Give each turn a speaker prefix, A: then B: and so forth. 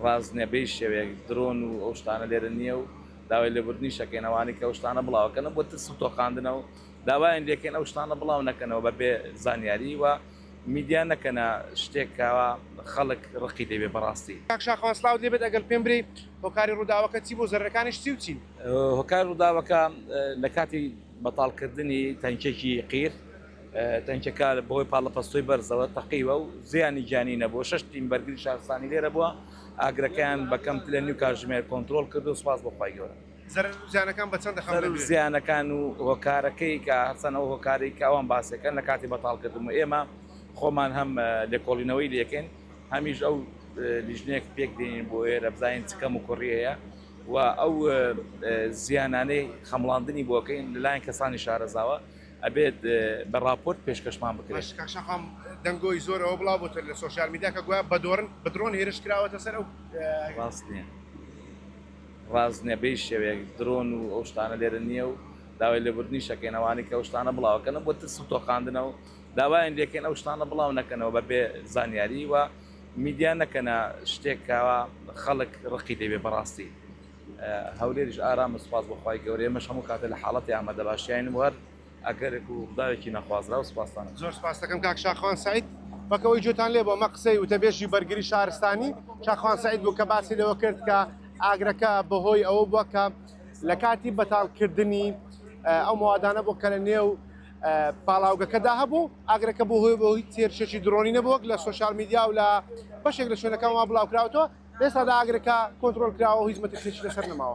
A: ڕازنێبەی شێوەیەک درۆن و ئەو شتانە لێرە نییە و داوای لێبوردنی شەکەینەوانی کە ئەو شتانە بڵاوکەنە بۆ ترس و تۆقااندنەوە داوایان لێکێن ئەو شتانە بڵاو نەکەنەوە بەبێ زانیاری وە میدیان نەکەنە شتێکەوە خەڵک ڕقی دەبێ بەڕاستی.
B: شاخوان سلااو لێبێت ئەگەر پێم برێ هۆکاری ڕووداوەکە چی بۆ زەرەکانیش چی و چین؟
A: هۆکار ڕووداوەکە لە کاتی بەتاڵکردنی تەنکێکی قیر تەنکەکە بەهۆی پاڵەپەستۆی بەرزەوە تەقیوە و زیانی جیانی نەبووە 6 تیم بەرگری شارستانی لێرە بووە ئاگرەکان بەکەم لە نیو کاتژمێر کۆنتترۆل کرد و سپاس بەخوای گەورە.
B: زیانەکان بەچەند دەخەن
A: زیانەکان و هۆکارەکەی کە هەرچەنەوە هۆکاری کاوان باسەکەن لە کاتی بەتاڵکردن و ئێمە خۆمان هەم لێکۆڵینەوەی لەکەین هەمیش ئەو لیژنێک پێک دێنین بۆ ئێرە بزانین چکەم و کوڕی هەیە و ئەو زیانانەی خەمڵاندنی بۆکەین لەلایەن کەسانی شارەزاوە ئەبێت بە راپۆرت پێشکەشمان بکرێت.
B: شاخام دەنگۆی زۆرەوە بڵاو بۆتە لە سۆشیال میدیا کە گویا بە درۆن هێرش کراوەتە سەر ئەو
A: ڕاست نییە ڕازنێبەی شێوەیەک درۆن و ئەو شتانە لێرە نییە و داوای لێبوردنی شەکەینەوانی کە ئەو شتانە بڵاوکەنە بۆ ترس و تۆقااندنەوە داوایان لێکێن ئەو شتانە بڵاو نەکەنەوە بەبێ زانیاری وە میدیان نەکەنە شتێکەوە خەڵک ڕقی دەبێ بەڕاستی. هەولێریش ئارام سوپاس بەخوای گەورە ئێمەش هەموو کاتە لە حاڵەتی ئامادە باشیین وەر ئەگەرێک و داوێکی نەخوازرا و سوپاسانە.
B: زۆر سپاس دەکەم کاک شاخوان سعید بەکەوەی جوتان لێ بۆ مە قسەی وتەبێژی بەرگری شارستانی شاخوان سعید بوو کە باسی لەوە کرد کە ئاگرەکە بەهۆی ئەوە بووە کە لە کاتی بەتاڵکردنی ئەو موادانە بۆ کە لە نێو پاڵاوگەکەدا هەبوو ئاگرەکە بۆهۆی تێرشێکی درۆنی نەبووە لە سۆشیال میدیا و لە بەشێک لە شوێنەکان وا بڵاوکراوەوە ئێستادا ئاگرەکە کۆنتترۆل کراوە هیچ مەترسێکی لەسەر نەماوە.